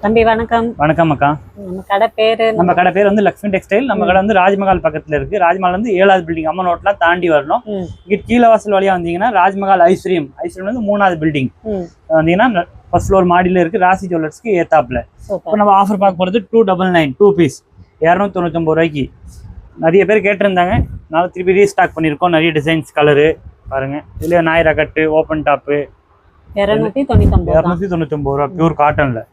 தம்பி வணக்கம். வணக்கம் அக்கா. நம்ம கடை பேர் வந்து லக்ஷ்மி டெக்ஸ்டைல். நம்ம கடை வந்து ராஜ்மஹால் பக்கத்துல இருக்கு. ராஜ்மஹால் வந்து 7வது பில்டிங் அம்மன் ரோட்லாம் தாண்டி வரணும். இங்க கீழவாசல் வழியா வந்தீங்கன்னா ராஜ்மஹால் ஐஸ்கிரீம் வந்து 3வது பில்டிங் வந்தீங்கன்னா ஃபர்ஸ்ட் ஃப்ளோர் மாடியில இருக்கு. ராசி ஜுவல்லர்ஸ்க்கு ஏத்தாப்ல. இப்போ நம்ம ஆஃபர் பார்க்க போறது 299 2 பீஸ் 299 ரூபாய்க்கு. நிறைய பேர் கேட்டிருந்தாங்க, நான் திருப்பி ரீஸ்டாக் பண்ணியிருக்கோம். நிறைய டிசைன்ஸ் கலரு பாருங்க. இதுல நாயரா கட்டு ஓப்பன் டாப்பு 299 ரூபா பியூர் காட்டன்ல.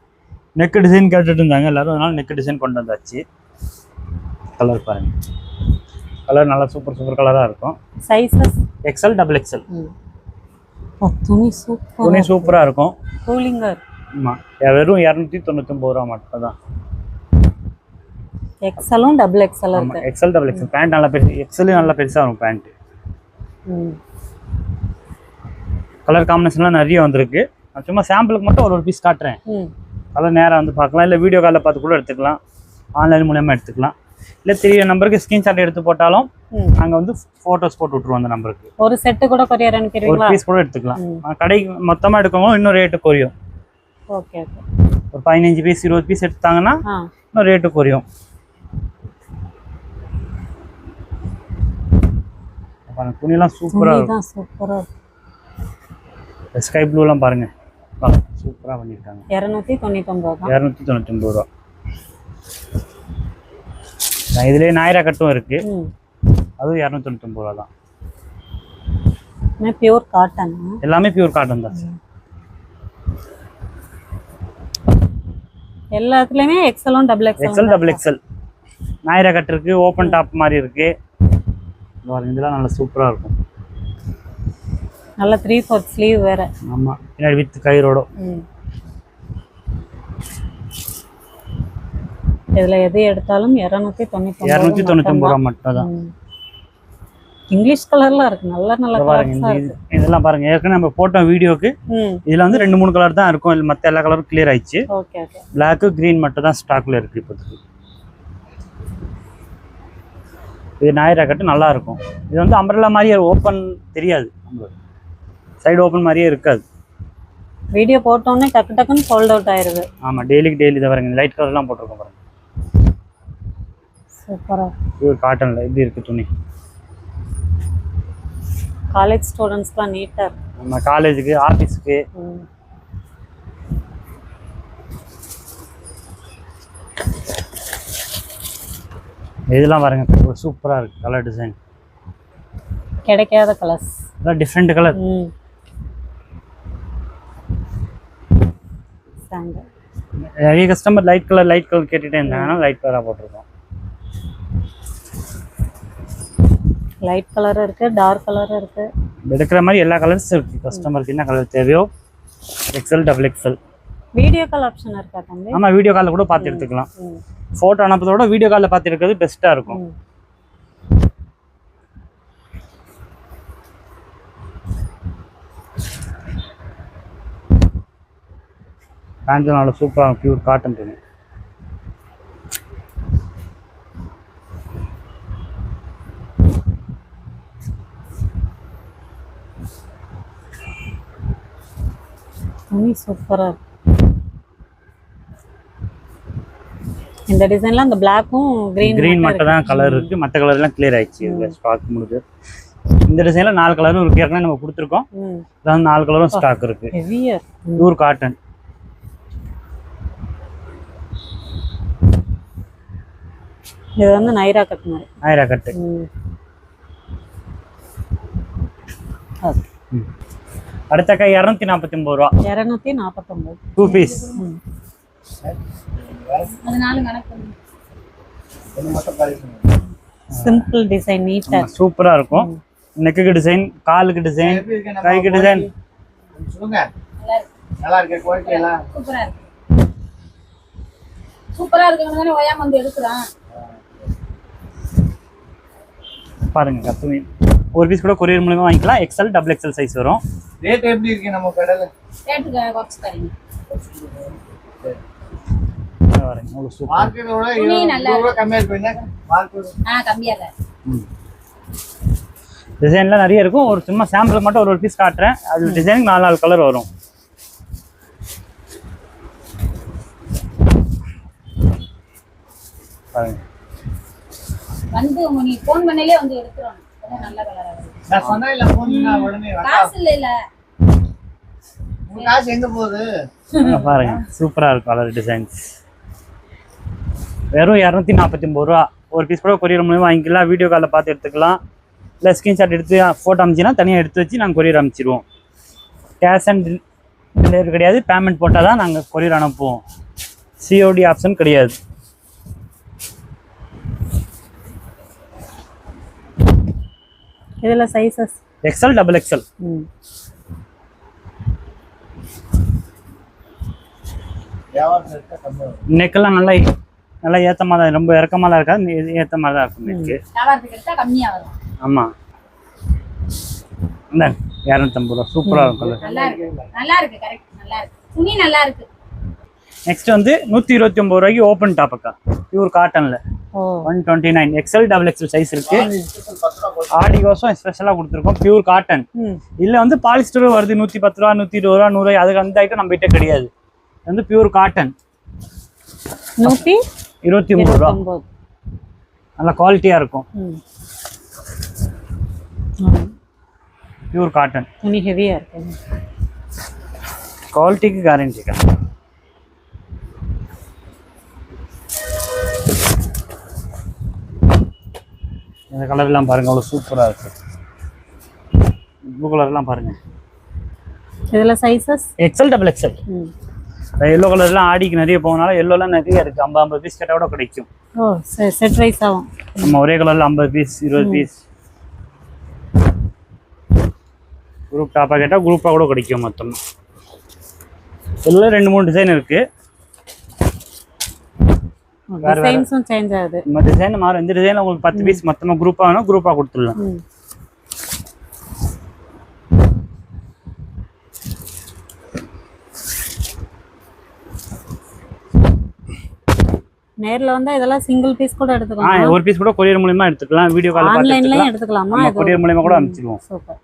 நெக் டிசைன் கேட்டுட்டு இருந்தாங்க எல்லாரும், அதனால நெக் டிசைன் கொண்டு வந்தாச்சு. கலர் பாருங்க, கலர் நல்லா சூப்பர் கலராக இருக்கும். Sizes XL double XL. துணி சூப்பராக இருக்கும். கூலிங்கர். ஆமாம், வெறும் 299 ரூபா மட்டும் தான். எக்ஸ்எல்லும் டபுள் எக்ஸ்எல் இருக்கு. எக்ஸ்எல் டபுள் எக்ஸ்எல் பேண்ட் நல்லா பெருசு, எக்ஸ்எல் நல்லா பெருசாக இருக்கும் பேண்ட். கலர் காம்பினேஷன்லாம் நிறைய வந்திருக்கு. நான் சும்மா சாம்பிளுக்கு மட்டும் ஒரு பீஸ் காட்டுறேன். அதெல்லாம் நேராக வந்து பார்க்கலாம், இல்லை வீடியோ காலில் பார்த்து கூட எடுத்துக்கலாம், ஆன்லைன் மூலமாக எடுத்துக்கலாம். இல்லை தெரிய நம்பருக்கு ஸ்க்ரீன்ஷாட் எடுத்து போட்டாலும் நாங்கள் வந்து ஃபோட்டோஸ் போட்டு விட்ருவோம் அந்த நம்பருக்கு. ஒரு செட்டு கூட கொரியர் அனுப்பிடுவீங்களா? ஒரு பீஸ் கூட எடுத்துக்கலாம். கடைக்கு மொத்தமாக எடுக்கவும் இன்னும் ரேட்டு குறையும். ஓகே, ஒரு 15 பீஸ் 20 பீஸ் எடுத்தாங்கன்னா இன்னும் ரேட்டு குறையும். துணியெல்லாம் சூப்பராக இருக்கும். ஸ்கை ப்ளூலாம் பாருங்க, சூப்பராக பண்ணியிருக்காங்க. 299 ரூபா. இதுலேயே நாயரா கட்டும் இருக்கு, அதுவும் 299 ரூபா தான். பியூர் காட்டன், எல்லாமே பியூர் காட்டன் தான். எல்லாத்துலயுமே எக்ஸ்எல் டபுள் எக்ஸ்எல் நாயரா கட் இருக்கு, ஓப்பன் டாப் மாதிரி இருக்கு. இதெல்லாம் நல்லா சூப்பராக இருக்கும். நல்ல 3/4 ஸ்லீவ் வேற. ஆமா, பின்னாடி வித் கயிறோட. இதுல எது எடுத்தாலும் 299 ரூபா மட்டும் தான். இங்கிலீஷ் கலர்ல இருக்கு, நல்ல கலர்ஸா இருக்கு. இதெல்லாம் பாருங்க, ஏற்கனவே நம்ம போட்டோ வீடியோக்கு இதுல வந்து 2-3 கலர் தான் இருக்கும். இல்ல மத்த எல்லா கலரும் கிளியர் ஆயிடுச்சு. Okay okay. Black green மட்டும் தான் ஸ்டாக்ல இருக்கு இப்போதைக்கு. இது நாயரா கட்டு நல்லா இருக்கும். இது வந்து அம்பரல்லா மாதிரியே ஓப்பன் தெரியாது, சைடு ஓப்பன் மாதிரியே இருக்காது. வீடியோ போட்டோன்னே டக்குன்னு ஃபோல்ட் அவுட் ஆயிருது. ஆமா, டெய்லி இதை பாருங்க, லைட் கலர்லாம் போட்டிருக்கோம் பாருங்க. சூப்பரா பியூர் காட்டன்ல எப்படி இருக்கு துணி. காலேஜ் ஸ்டூடண்ட்ஸ்லாம் நீட்டா இருக்கு. நம்ம காலேஜுக்கு ஆபீஸ்க்கு. இதெல்லாம் பாருங்க, சூப்பரா இருக்கு. கலர் டிசைன் கிடைக்காத கலர்ஸ், டிஃப்ரெண்ட் கலர். நிறைய கஸ்டமர் லைட் கலர் கேட்டுட்டே இருந்தாங்கன்னா லைட் கலரா போட்டிருக்கோம். லைட் கலர் இருக்கு, டார்க் கலர் இருக்கு. எடுக்கிற மாதிரி எல்லா கலர்ஸ் இருக்கு. கஸ்டமருக்கு என்ன கலர் தேவையோ XL double XL. Video call option இருக்கா தம்பி? ஆமா, வீடியோ கால்ல கூட பார்த்து எடுத்துக்கலாம். போட்டோ அனுப்புறதோட வீடியோ கால்ல பார்த்து எடுக்கிறது பெஸ்டா இருக்கும். பேண்ட் நல்ல சூப்பரா பியூர் காட்டன் துணி. துணி சூப்பரா இருக்கு. இந்த டிசைன்ல அந்த பிளாக்கும் கிரீன் மட்டும் தான் கலர் இருக்கு. மற்ற கலர் எல்லாம் கிளியர் ஆயிடுச்சு. இந்த ஸ்டாக் முடிஞ்சு. இந்த டிசைன்ல 4 கலரும் இருக்கு. ஏற்கனவே நம்ம கொடுத்துருக்கோம். அதான் 4 கலரும் ஸ்டாக் இருக்கு. Pure cotton. இது வந்து நாயரா கட் மாதிரி. நாயரா கட். அடுத்தக்கா 249 ரூபா. 249 2 பீஸ். சிம்பிள் டிசைன், நீட்டா சூப்பரா இருக்கும். நெக்குக்கு டிசைன், காலுக்கு டிசைன், கைக்கு டிசைன். நல்லா இருக்கு. குவாலிட்டி எல்லாம் சூப்பரா இருக்குங்க. ஓயாம வந்து எடுக்குறான் பாருங்க. துணி ஒரு பீஸ் கூட கொரியர் மூலமா வாங்கிக்கலாம். எக்ஸ்எல் டபுள் எக்ஸ்எல் சைஸ் வரும். ரேட் எப்படி இருக்கு நம்ம கடையில? ரேட் காஸ்ட் தரீங்க. பாருங்க, சூப்பர். மார்க்கெட்டோட 20 ரூபாய் கம்மியா இருக்குங்க. மார்க்கெட் கம்மியா இல்ல. டிசைன்லாம் நிறைய இருக்கும். ஒரு சும்மா சாம்பிளுக்கு மட்டும் ஒரு பீஸ் காட்டுறேன். அது டிசைனுக்கு 4 கலர் வரும். பாருங்க. வந்து நீ போன் பண்ணலே வந்து எடுத்துறோம். நல்ல கலரா இருக்கு. நான் சொன்னேன் இல்ல போன் பண்ணா உடனே காசு இல்ல. உங்க காசு எங்க போகுது? பாருங்க சூப்பரா இருக்கும் கலர் டிசைன்ஸ். வெறும் 249 ரூபா. ஒரு பீஸ் கூட கொரியர் மூலமா வாங்கிக்கலாம். வீடியோ காலில் பார்த்து எடுத்துக்கலாம். இல்லை ஸ்க்ரீன்ஷாட் எடுத்து ஃபோட்டோ அனுப்பிச்சின்னா தனியாக எடுத்து வச்சு நாங்கள் கொரியர் அனுப்பிச்சிடுவோம். கேஷ் அண்ட் டெலிவரி கிடையாது. பேமெண்ட் போட்டால் தான் நாங்கள் கொரியர் அனுப்புவோம். சிஓடி ஆப்ஷன் கிடையாது. இதில் சைஸஸ் எக்ஸல் டபுள் எக்ஸல். நெக்கெல்லாம் நல்லா ஏற்றமாக தான், ரொம்ப இறக்கமாக இருக்காது, ஏற்றமாக தான் இருக்கும் நெக்கு. கம்மியா வரும். ஆமாம் இந்த 250 ரூபா சூப்பராக இருக்கும் கலர். நல்லா இருக்கு கரெக்ட். நல்லா இருக்கு, துணி நல்லா இருக்கு. நெக்ஸ்ட் வந்து 129 ரூபாய்க்கு ஓப்பன் டாப் அக்கா, பியூர் காட்டன்ல 129 எக்ஸல் டபுள் எக்ஸல் சைஸ் இருக்கு. ஆடி கோசம் ஸ்பெஷலாக கொடுத்துருக்கோம். பியூர் காட்டன் இல்லை வந்து பாலிஸ்டரும் வருது. 110 ரூபா 120 ரூபா 100 அதுக்கு அந்த ஐட்டம் நம்ம கிட்ட கிடையாது. இது வந்து பியூர் காட்டன் 129 ரூபா. நல்ல குவாலிட்டியா இருக்கும். பியூர் காட்டன் துணி ஹெவியா இருக்கு. குவாலிட்டிக்கு கேரண்டி. இந்த கலர்லாம் பாருங்க அவ்வளோ சூப்பராக இருக்கு. ப்ளூ கலர்லாம் பாருங்க. இதில் sizes XL double XL. Yellow கலர்லாம் ஆடிக்கு நிறைய போகனால எல்லோலாம் நிறைய இருக்கு. 50 பீஸ் கேட்டால் கூட கிடைக்கும். ஓ செட் வைஸ் ஆகும். நம்ம ஒரே கலர்ல 50 பீஸ் 20 பீஸ் குரூப் டாப்பாக கேட்டால் குரூப்பாக கூட கிடைக்கும். மொத்தமாக எல்லாம் 2-3 டிசைன் இருக்கு. டிசைன்ஸும் சேஞ்ச் ஆகுது. இந்த டிசைன் மாறும். இந்த டிசைனில் உங்களுக்கு 10 பீஸ் மொத்தமாக குரூப்பாக வேணும், குரூப்பாக கொடுத்துடலாம். நேர்ல வந்தா இதெல்லாம் சிங்கிள் பீஸ் கூட எடுத்துக்கலாம். ஒரு பீஸ் கூட கொரியர் மூலமா எடுத்துக்கலாம். வீடியோ கால் பார்த்து ஆன்லைன்லயும் எடுத்துக்கலாமா? கொரியர் மூலமா கூட அனுப்பிச்சிடுவோம். சூப்பர்.